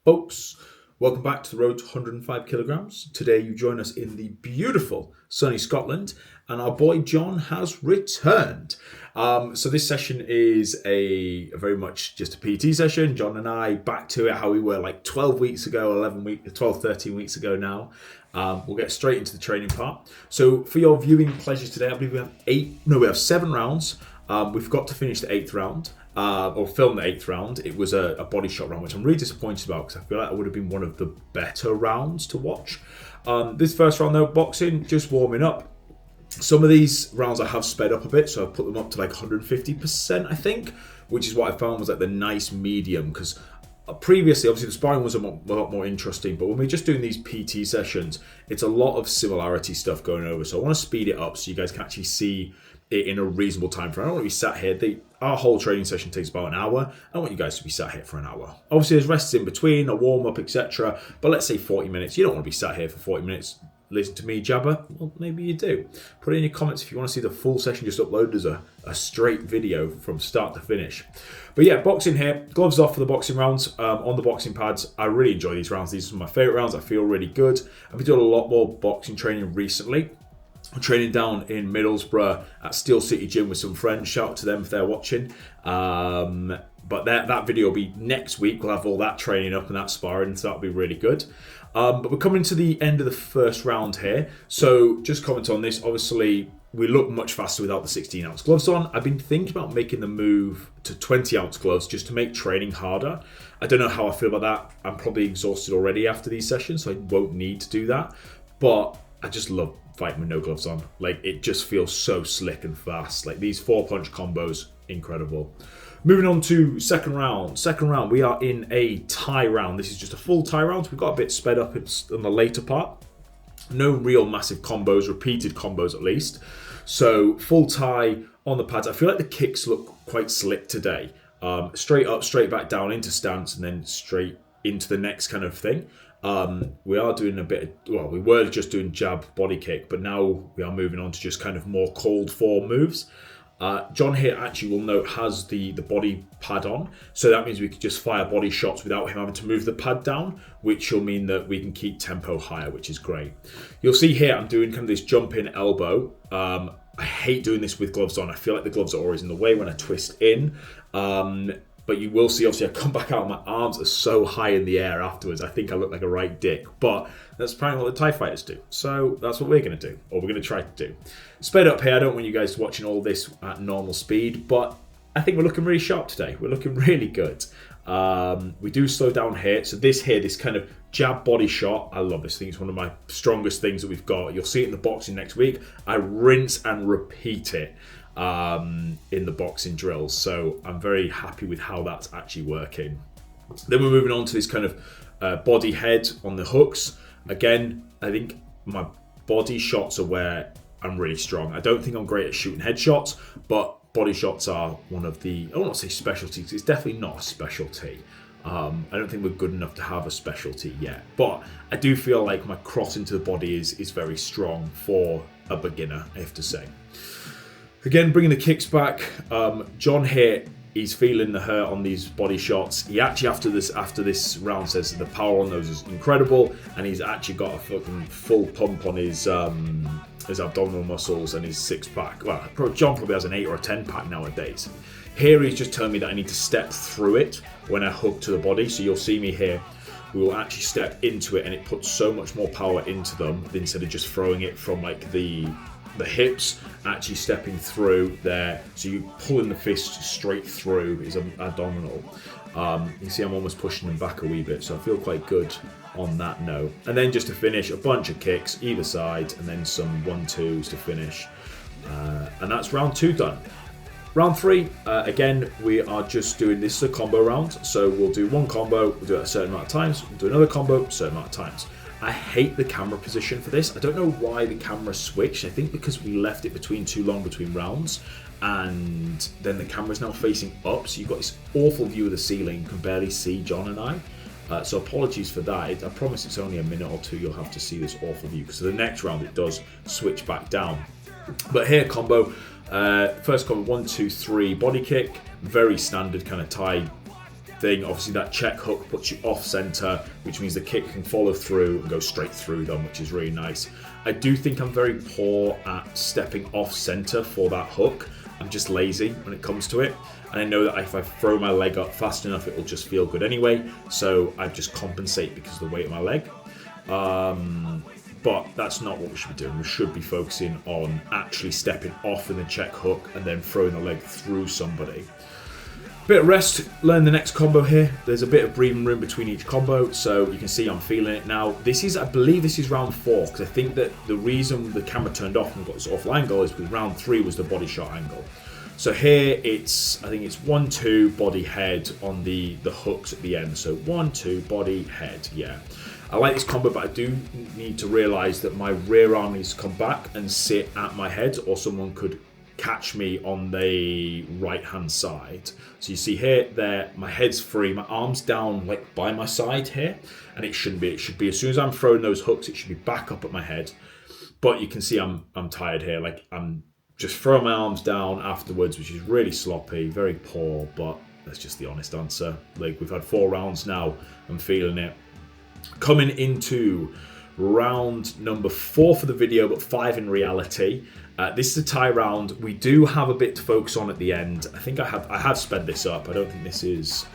Folks, welcome back to the road to 105 kilograms. Today you join us in the beautiful sunny Scotland, and our boy John has returned. So this session is a very much just a PT session. John and I back to it how we were like 12 weeks ago, 13 weeks ago now. We'll get straight into the training part. So for your viewing pleasure today, I believe we have 7 rounds. We've got to finish the 8th round. Or film the 8th round. It was a body shot round, which I'm really disappointed about because I feel like that would have been one of the better rounds to watch. This first round though, boxing, just warming up. Some of these rounds I have sped up a bit, so I've put them up to like 150%, I think, which is what I found was like the nice medium, because previously, obviously, the sparring was a lot more interesting, but when we're just doing these PT sessions, it's a lot of similarity stuff going over. So I want to speed it up so you guys can actually see it in a reasonable time frame. I don't want to be sat here. Our whole training session takes about an hour. I want you guys to be sat here for an hour. Obviously, there's rests in between, a warm-up, etc. But let's say 40 minutes. You don't want to be sat here for 40 minutes. Listen to me jabber. Well, maybe you do. Put it in your comments if you want to see the full session just uploaded as a straight video from start to finish. But yeah, boxing here. Gloves off for the boxing rounds. On the boxing pads, I really enjoy these rounds. These are my favourite rounds. I feel really good. I've been doing a lot more boxing training recently. I'm training down in Middlesbrough at Steel City Gym with some friends. Shout out to them if they're watching. But that video will be next week. We'll have all that training up and that sparring, so that'll be really good. But we're coming to the end of the first round here. So just comment on this. Obviously, we look much faster without the 16-ounce gloves on. I've been thinking about making the move to 20-ounce gloves just to make training harder. I don't know how I feel about that. I'm probably exhausted already after these sessions, so I won't need to do that. But I just love fighting with no gloves on. Like, it just feels so slick and fast. Like, these 4-punch combos, incredible. Moving on to second round. Second round, we are in a tie round. This is just a full tie round. We got a bit sped up in the later part. No real massive combos, repeated combos at least. So full tie on the pads. I feel like the kicks look quite slick today. Straight up, straight back down into stance, and then straight into the next kind of thing. We are doing we were just doing jab body kick, but now we are moving on to just kind of more cold form moves. John here actually will note has the body pad on, so that means we can just fire body shots without him having to move the pad down, which will mean that we can keep tempo higher, which is great. You'll see here I'm doing kind of this jump in elbow. I hate doing this with gloves on. I feel like the gloves are always in the way when I twist in. But you will see, obviously, I come back out, my arms are so high in the air afterwards. I think I look like a right dick. But that's apparently what the TIE fighters do. So that's what we're going to do, or we're going to try to do. Sped up here, I don't want you guys watching all this at normal speed, but I think we're looking really sharp today. We're looking really good. We do slow down here. So this kind of jab body shot, I love this thing. It's one of my strongest things that we've got. You'll see it in the boxing next week. I rinse and repeat it in the boxing drills, so I'm very happy with how that's actually working. Then we're moving on to this kind of body head on the hooks. Again, I think my body shots are where I'm really strong. I don't think I'm great at shooting headshots, but body shots are one of the, I won't say specialties, it's definitely not a specialty. I don't think we're good enough to have a specialty yet, but I do feel like my cross into the body is very strong for a beginner, I have to say. Again, bringing the kicks back. John here, he's feeling the hurt on these body shots. He actually, after this round, says that the power on those is incredible, and he's actually got a fucking full pump on his abdominal muscles and his 6-pack. Well, John probably has an 8 or a 10-pack nowadays. Here, he's just telling me that I need to step through it when I hook to the body. So you'll see me here. We will actually step into it, and it puts so much more power into them instead of just throwing it from like the hips, actually stepping through there. So you pulling the fist straight through his abdominal. You see I'm almost pushing them back a wee bit, so I feel quite good on that note. And then just to finish, a bunch of kicks either side, and then some 1-2s to finish. And that's round 2 done. Round 3, again, we are just doing, this is a combo round. So we'll do one combo, we'll do it a certain amount of times, we'll do another combo, a certain amount of times. I hate the camera position for this. I don't know why the camera switched. I think because we left it too long between rounds, and then the camera's now facing up, so you've got this awful view of the ceiling. You can barely see John and I. So apologies for that. I promise it's only a minute or two you'll have to see this awful view, because the next round it does switch back down. But here, combo. First combo, 1, 2, 3, body kick. Very standard kind of Thai thing. Obviously that check hook puts you off center, which means the kick can follow through and go straight through them, which is really nice. I do think I'm very poor at stepping off center for that hook. I'm just lazy when it comes to it. And I know that if I throw my leg up fast enough, it will just feel good anyway. So I just compensate because of the weight of my leg. But that's not what we should be doing. We should be focusing on actually stepping off in the check hook and then throwing the leg through somebody. Bit of rest, learn the next combo here. There's a bit of breathing room between each combo, so you can see I'm feeling it now. This is, I believe this is round 4, because I think that the reason the camera turned off and got this awful angle is because round 3 was the body shot angle. So here it's, I think it's 1-2 body head on the hooks at the end. So 1-2 body head, yeah. I like this combo, but I do need to realise that my rear arm needs to come back and sit at my head, or someone could catch me on the right hand side. So you see here, there, my head's free, my arm's down like by my side here, and it shouldn't be. It should be as soon as I'm throwing those hooks, it should be back up at my head. But you can see I'm tired here, like I'm just throwing my arms down afterwards, which is really sloppy, very poor, but that's just the honest answer. Like, we've had 4 rounds now, I'm feeling it. Coming into round number 4 for the video, but 5 in reality. This is a tie round. We do have a bit to focus on at the end. I think I have sped this up. I don't think this is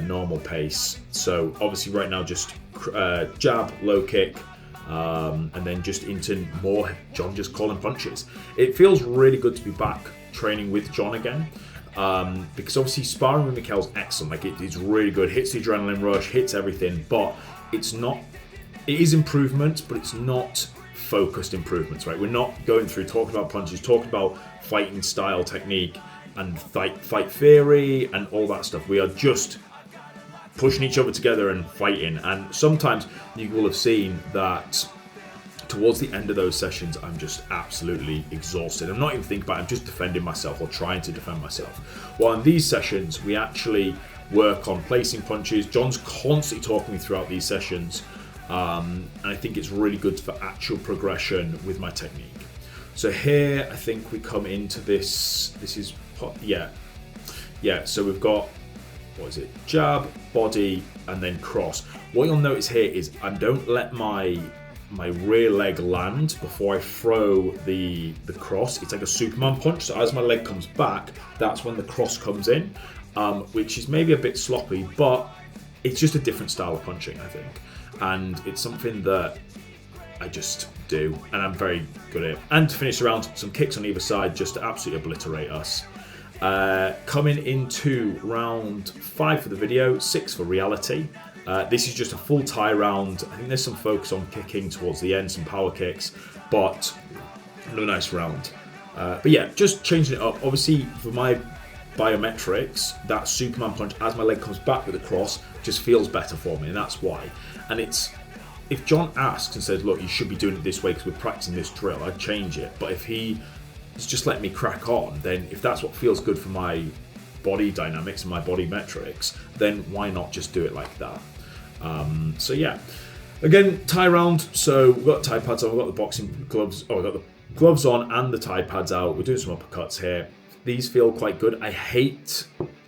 normal pace. So obviously right now just jab, low kick, and then just into more John just calling punches. It feels really good to be back training with John again. Because obviously sparring with Mikhail's excellent. Like, it's really good. Hits the adrenaline rush, hits everything, but it's not. It is improvement, but it's not focused improvements, right? We're not going through talking about punches, talking about fighting style, technique, and fight theory, and all that stuff. We are just pushing each other together and fighting. And sometimes you will have seen that towards the end of those sessions, I'm just absolutely exhausted. I'm not even thinking about it, I'm just defending myself or trying to defend myself. While in these sessions, we actually work on placing punches. John's constantly talking me throughout these sessions, and I think it's really good for actual progression with my technique. So here, I think we come into this is, so we've got, what is it, jab, body, and then cross. What you'll notice here is I don't let my rear leg land before I throw the cross. It's like a Superman punch, so as my leg comes back, that's when the cross comes in, which is maybe a bit sloppy, but it's just a different style of punching, I think. And it's something that I just do, and I'm very good at it. And to finish around, some kicks on either side just to absolutely obliterate us. Coming into round 5 for the video, 6 for reality. This is just a full tie round. I think there's some focus on kicking towards the end, some power kicks, but another nice round. But yeah, just changing it up. Obviously, for my biometrics, that Superman punch as my leg comes back with the cross just feels better for me, and that's why. And it's, if John asks and says, look, you should be doing it this way because we're practicing this drill, I'd change it. But if he just let me crack on, then if that's what feels good for my body dynamics and my body metrics, then why not just do it like that? So yeah, again, tie round. So we've got tie pads on, we've got the boxing gloves, we've got the gloves on and the tie pads out. We're doing some uppercuts here. These feel quite good.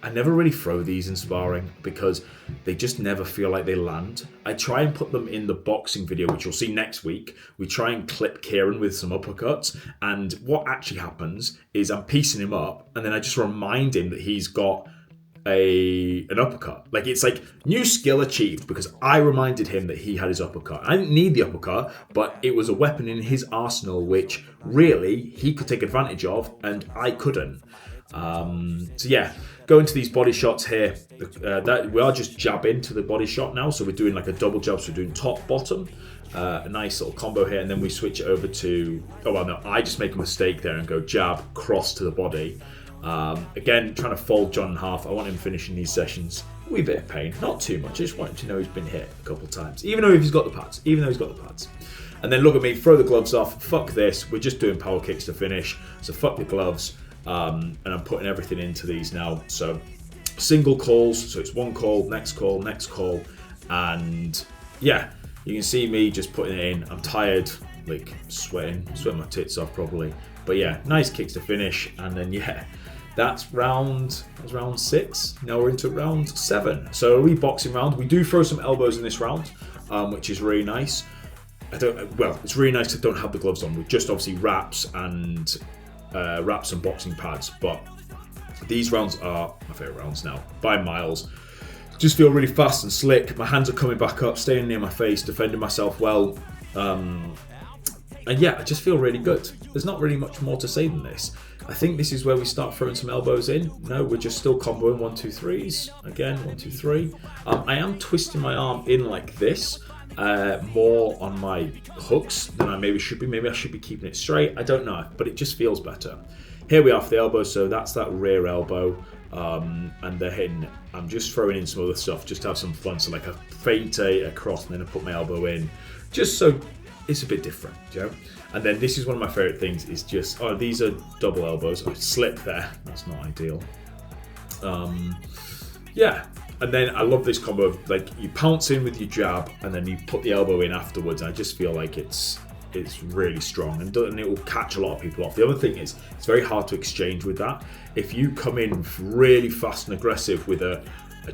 I never really throw these in sparring because they just never feel like they land. I try and put them in the boxing video, which you'll see next week. We try and clip Kieran with some uppercuts, and what actually happens is I'm piecing him up, and then I just remind him that he's got an uppercut. Like, it's like new skill achieved because I reminded him that he had his uppercut. I didn't need the uppercut, but it was a weapon in his arsenal which really he could take advantage of and I couldn't. So yeah, go into these body shots here. That we are just jab into the body shot now, so we're doing like a double jab, so we're doing top bottom, a nice little combo here, and then we switch it over to, I just make a mistake there and go jab cross to the body. Again, trying to fold John in half. I want him finishing these sessions a wee bit of pain, not too much. I just want him to know he's been hit a couple of times, even though he's got the pads. And then look at me, throw the gloves off. Fuck this. We're just doing power kicks to finish. So fuck the gloves. And I'm putting everything into these now. So single calls. So it's one call, next call, next call. And yeah, you can see me just putting it in. I'm tired, like sweating my tits off probably. But yeah, nice kicks to finish. And then yeah, That was round 6. Now we're into round 7. So a wee boxing round. We do throw some elbows in this round, which is really nice. It's really nice to don't have the gloves on. With just obviously wraps and boxing pads. But these rounds are my favourite rounds now by miles. Just feel really fast and slick. My hands are coming back up, staying near my face, defending myself well. And yeah, I just feel really good. There's not really much more to say than this. I think this is where we start throwing some elbows in. No, we're just still comboing 1, 2, 3s. Again, 1, 2, 3. I am twisting my arm in like this, more on my hooks than I maybe should be. Maybe I should be keeping it straight. I don't know, but it just feels better. Here we are for the elbow, so that's that rear elbow. And then I'm just throwing in some other stuff just to have some fun. So like a feint, a cross, and then I put my elbow in, just so it's a bit different, you know. And then this is one of my favorite things, is just, these are double elbows. I slip there, that's not ideal. Yeah, and then I love this combo of like you pounce in with your jab and then you put the elbow in afterwards. I just feel like it's really strong and it will catch a lot of people off. The other thing is it's very hard to exchange with that. If you come in really fast and aggressive with a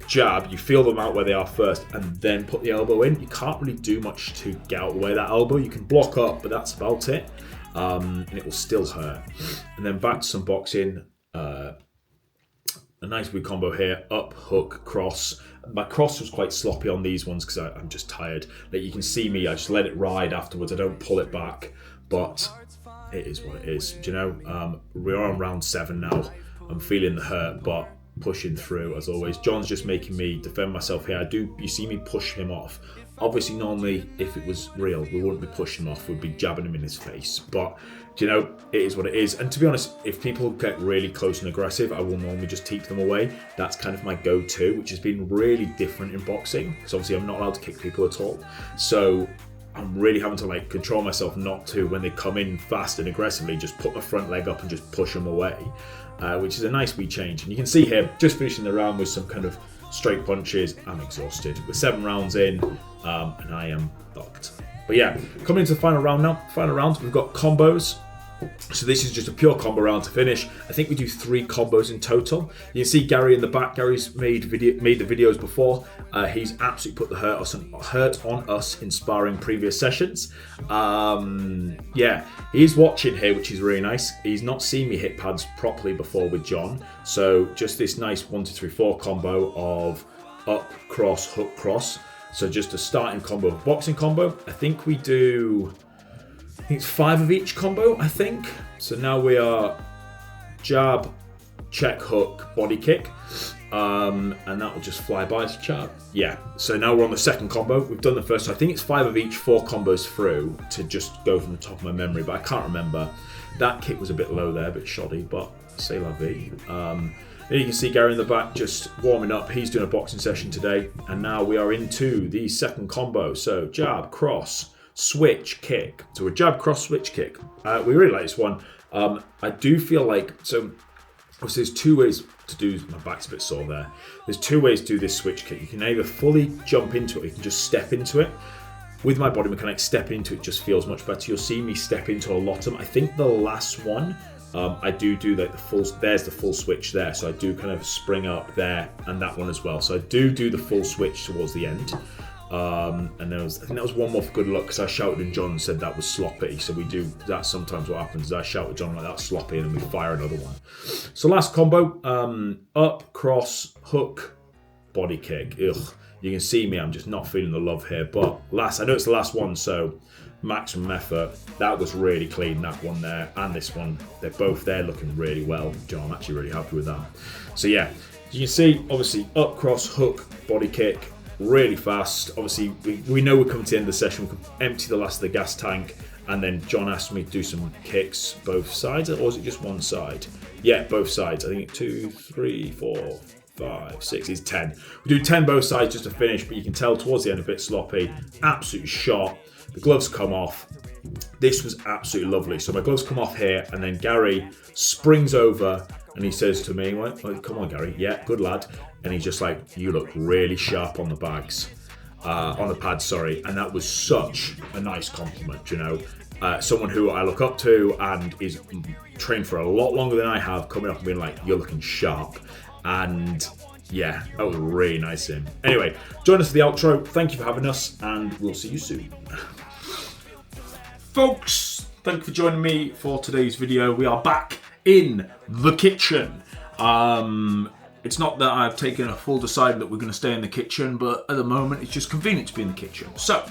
jab, you feel them out where they are first and then put the elbow in. You can't really do much to get out of the way of that elbow. You can block up, but that's about it. And it will still hurt. And then back to some boxing. A nice big combo here, up, hook, cross. My cross was quite sloppy on these ones because I'm just tired. Like you can see me, I just let it ride afterwards. I don't pull it back, but it is what it is. Do you know, we're on round 7 now. I'm feeling the hurt, but pushing through as always. John's just making me defend myself here. You see me push him off. Obviously, normally, if it was real, we wouldn't be pushing him off. We'd be jabbing him in his face. But, you know, it is what it is. And to be honest, if people get really close and aggressive, I will normally just keep them away. That's kind of my go-to, which has been really different in boxing. Because obviously, I'm not allowed to kick people at all. So I'm really having to like control myself not to, when they come in fast and aggressively, just put my front leg up and just push them away. Which is a nice wee change. And you can see here, just finishing the round with some kind of straight punches. I'm exhausted. We're 7 rounds in, and I am fucked. But yeah, coming into the final round now. Final round, we've got combos. So this is just a pure combo round to finish. I think we do 3 combos in total. You can see Gary in the back. Gary's made the videos before. He's absolutely put the hurt on us in sparring previous sessions. Yeah, he's watching here, which is really nice. He's not seen me hit pads properly before with John. So just this nice 1, 2, 3, 4 combo of up, cross, hook, cross. So just a starting combo of boxing combo. I think we do... I think it's 5 of each combo, I think. So now we are jab, check, hook, body kick. And that will just fly by to jab. Yeah, so now we're on the second combo. We've done the first, so I think it's 5 of each, 4 combos through to just go from the top of my memory, but I can't remember. That kick was a bit low there, a bit shoddy, but c'est la vie. Here you can see Gary in the back just warming up. He's doing a boxing session today. And now we are into the second combo. So jab, cross, switch, kick. So a jab, cross, switch, kick. We really like this one. I do feel like, so obviously there's 2 ways to do, my back's a bit sore there. There's 2 ways to do this switch kick. You can either fully jump into it, or you can just step into it. With my body mechanics, step into it just feels much better. You'll see me step into a lot of them. I think the last one, I do like the full, there's the full switch there. So I do kind of spring up there and that one as well. So I do the full switch towards the end. And there was, I think that was one more for good luck because I shouted and John said that was sloppy. So we do, that's sometimes what happens is I shout at John like that's sloppy and then we fire another one. So last combo, up, cross, hook, body kick. Ugh, you can see me, I'm just not feeling the love here. But last, I know it's the last one, so maximum effort. That was really clean, that one there and this one. They're both there looking really well. John, I'm actually really happy with that. So yeah, you can see obviously up, cross, hook, body kick. Really fast. Obviously, we know we're coming to the end of the session. We can empty the last of the gas tank, and then John asked me to do some kicks both sides, or was it just one side? Yeah, both sides. I think 2, 3, 4, 5, 6 is 10. We do 10 both sides just to finish, but you can tell towards the end a bit sloppy. Absolute shot. The gloves come off. This was absolutely lovely. So my gloves come off here, and then Gary springs over. And he says to me, well, come on, Gary. Yeah, good lad. And he's just like, you look really sharp on the bags. on the pad, sorry, and that was such a nice compliment, you know. Someone who I look up to and is trained for a lot longer than I have, coming up and being like, you're looking sharp. And yeah, that was really nice of him. Anyway, join us for the outro. Thank you for having us, and we'll see you soon. Folks, thank you for joining me for today's video. We are back in the kitchen. It's not that I've taken a full decide that we're going to stay in the kitchen, but at the moment it's just convenient to be in the kitchen. So,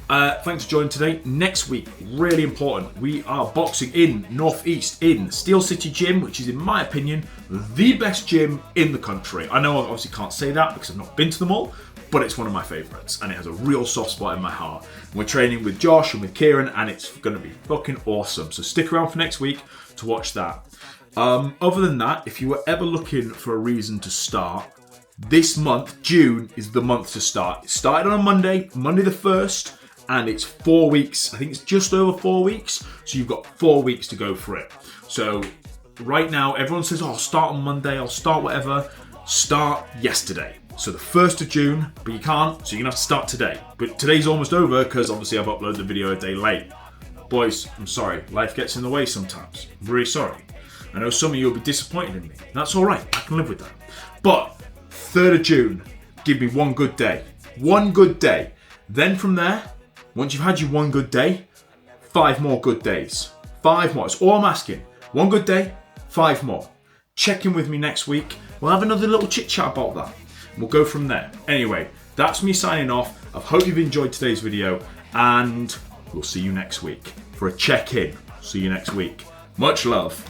thanks for joining today. Next week, really important, we are boxing in Northeast in Steel City Gym, which is, in my opinion, the best gym in the country. I know I obviously can't say that because I've not been to them all, but it's one of my favourites and it has a real soft spot in my heart. We're training with Josh and with Kieran and it's going to be fucking awesome. So stick around for next week to watch that. Other than that, if you were ever looking for a reason to start, this month, June, is the month to start. It started on a Monday the 1st, and it's 4 weeks. I think it's just over 4 weeks. So you've got 4 weeks to go for it. So right now, everyone says, oh, I'll start on Monday, I'll start whatever. Start yesterday. So the 1st of June, but you can't, so you're gonna have to start today. But today's almost over because obviously I've uploaded the video a day late. Boys, I'm sorry, life gets in the way sometimes. I'm really sorry. I know some of you will be disappointed in me. That's all right, I can live with that. But 3rd of June, give me one good day. One good day. Then from there, once you've had your one good day, 5 more good days. 5 more, that's all I'm asking. One good day, 5 more. Check in with me next week. We'll have another little chit chat about that. We'll go from there. Anyway, that's me signing off. I hope you've enjoyed today's video and we'll see you next week for a check-in. See you next week. Much love.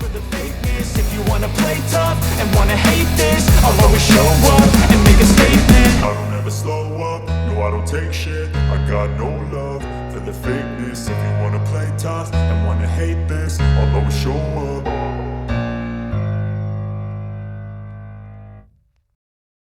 If you wanna play tough and wanna hate this, I'll always show up and make a statement. I don't ever slow up, no I don't take shit. I got no love for the fakeness.